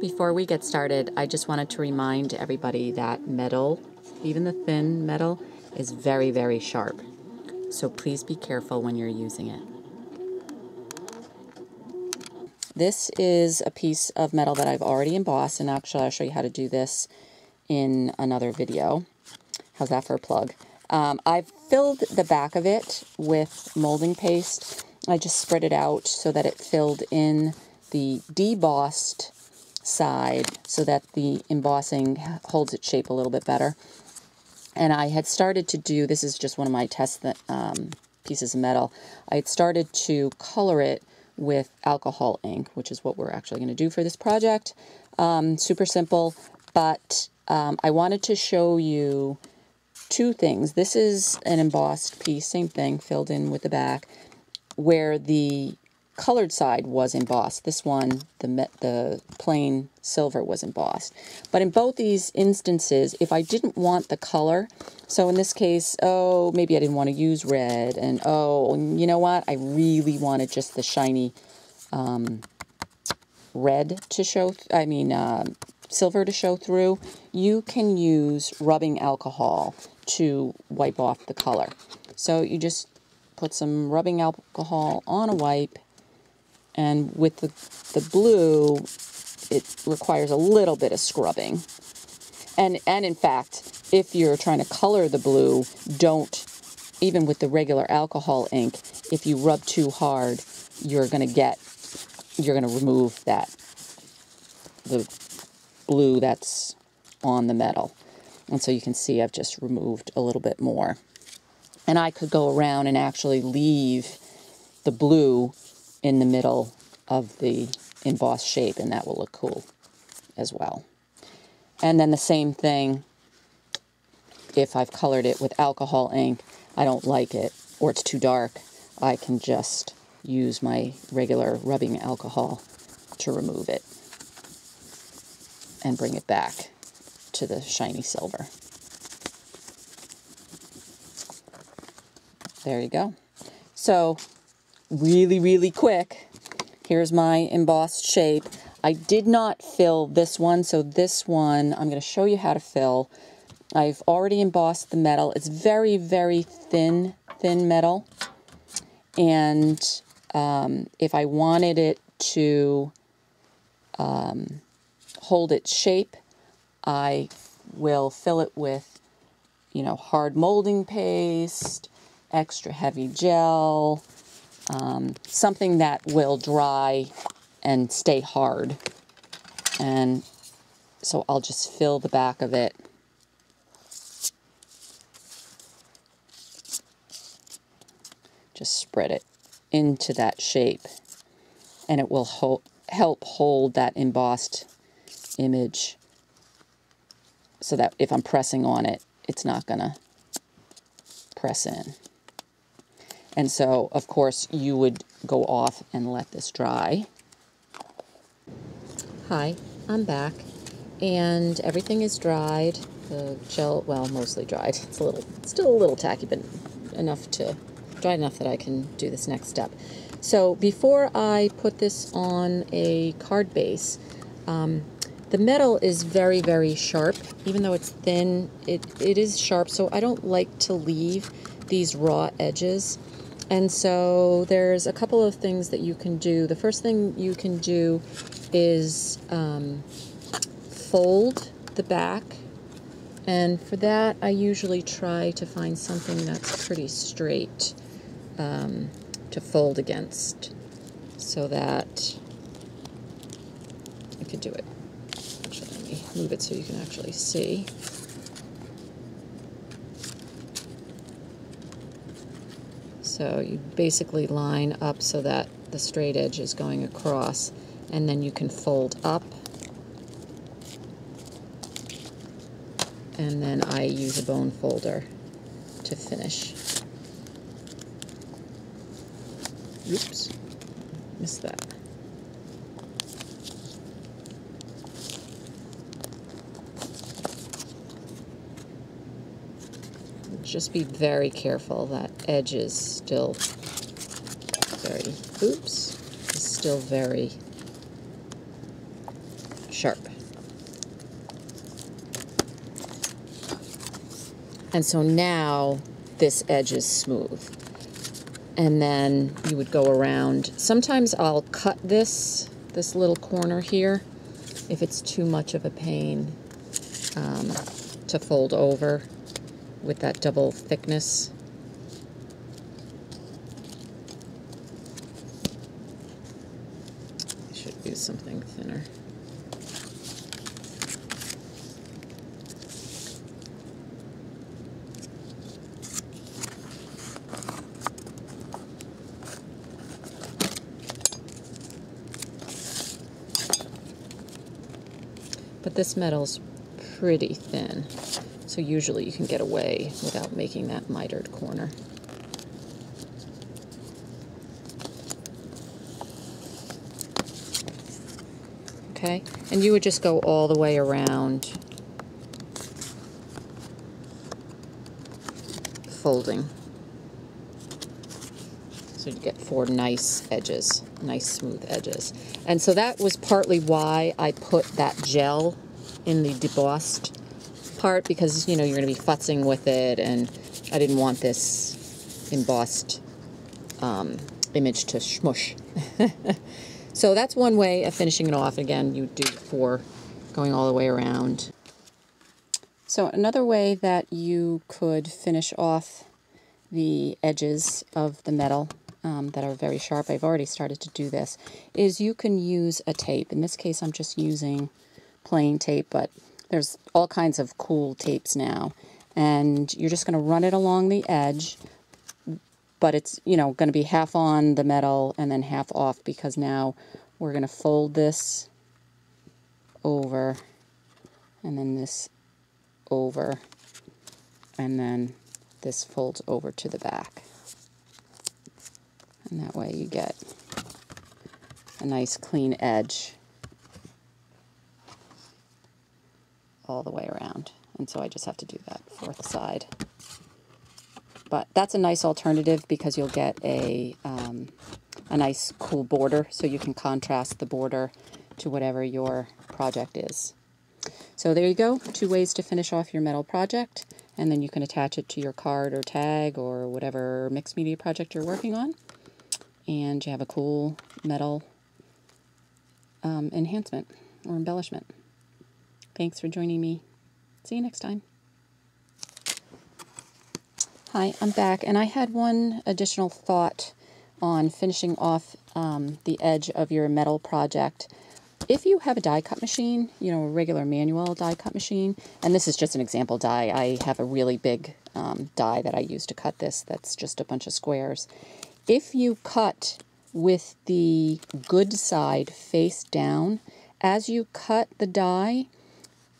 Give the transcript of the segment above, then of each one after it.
Before we get started, I just wanted to remind everybody that metal, even the thin metal, is very, very sharp. So please be careful when you're using it. This is a piece of metal that I've already embossed, and actually I'll show you how to do this in another video. How's that for a plug? I've filled the back of it with molding paste. I just spread it out so that it filled in the debossed side so that the embossing holds its shape a little bit better. And I had started to do, this is just one of my test pieces of metal, I had started to color it with alcohol ink, which is what we're actually going to do for this project. Super simple, but I wanted to show you two things. This is an embossed piece, same thing, filled in with the back, where the colored side was embossed. This one, the plain silver, was embossed. But in both these instances, if I didn't want the color, so in this case, oh, maybe I didn't want to use red, and oh, you know what? I really wanted just the shiny red to show, silver to show through, you can use rubbing alcohol to wipe off the color. So you just put some rubbing alcohol on a wipe, and with the blue, it requires a little bit of scrubbing. And in fact, if you're trying to color the blue, don't, even with the regular alcohol ink, if you rub too hard, you're going to remove the blue that's on the metal. And so you can see I've just removed a little bit more. And I could go around and actually leave the blue in the middle of the embossed shape, and that will look cool as well. And then the same thing, if I've colored it with alcohol ink, I don't like it, or it's too dark, I can just use my regular rubbing alcohol to remove it and bring it back to the shiny silver. There you go. So, really, really quick, here's my embossed shape. I did not fill this one, so this one I'm going to show you how to fill. I've already embossed the metal. It's very, very thin metal. And if I wanted it to hold its shape, I will fill it with, hard molding paste, extra heavy gel, something that will dry and stay hard. And so I'll just fill the back of it. Just spread it into that shape, and it will help hold that embossed image so that if I'm pressing on it, it's not going to press in. And so, of course, you would go off and let this dry. Hi, I'm back, and everything is dried. The gel, well, mostly dried. It's still a little tacky, but dry enough that I can do this next step. So before I put this on a card base, the metal is very, very sharp. Even though it's thin, it is sharp, so I don't like to leave these raw edges. And so there's a couple of things that you can do. The first thing you can do is fold the back. And for that, I usually try to find something that's pretty straight to fold against so that I could do it. Actually, let me move it so you can actually see. So you basically line up so that the straight edge is going across, and then you can fold up. And then I use a bone folder to finish. Oops, missed that. Just be very careful. That edge is still very sharp. And so now this edge is smooth. And then you would go around. Sometimes I'll cut this little corner here if it's too much of a pain to fold over with that double thickness. I should use something thinner. But this metal's pretty thin, so usually you can get away without making that mitered corner. Okay, and you would just go all the way around, folding. So you get 4 nice edges, nice smooth edges. And so that was partly why I put that gel in the debossed part, because, you know, you're going to be futzing with it, and I didn't want this embossed image to smush. So that's one way of finishing it off. Again, you do 4 going all the way around. So another way that you could finish off the edges of the metal that are very sharp, I've already started to do this, is you can use a tape. In this case, I'm just using plain tape, but there's all kinds of cool tapes now. And you're just going to run it along the edge, but it's, you know, going to be half on the metal and then half off, because now we're going to fold this over, and then this over, and then this folds over to the back. And that way you get a nice clean edge all the way around. And so I just have to do that 4th side. But that's a nice alternative, because you'll get a nice cool border, so you can contrast the border to whatever your project is. So there you go, 2 ways to finish off your metal project, and then you can attach it to your card or tag or whatever mixed media project you're working on, and you have a cool metal enhancement or embellishment. Thanks for joining me. See you next time. Hi, I'm back, and I had one additional thought on finishing off the edge of your metal project. If you have a die cut machine, you know, a regular manual die cut machine, and this is just an example die. I have a really big die that I use to cut this that's just a bunch of squares. If you cut with the good side face down, as you cut the die,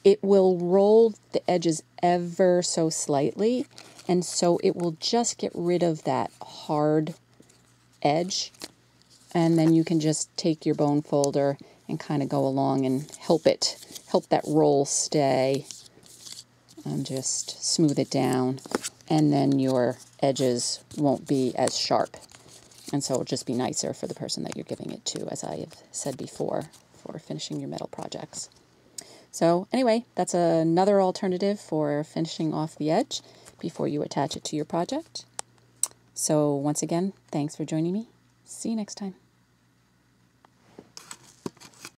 it will roll the edges ever so slightly, and so it will just get rid of that hard edge, and then you can just take your bone folder and kind of go along and help that roll stay, and just smooth it down, and then your edges won't be as sharp, and so it'll just be nicer for the person that you're giving it to, as I have said before, for finishing your metal projects. So anyway, that's another alternative for finishing off the edge before you attach it to your project. So once again, thanks for joining me. See you next time.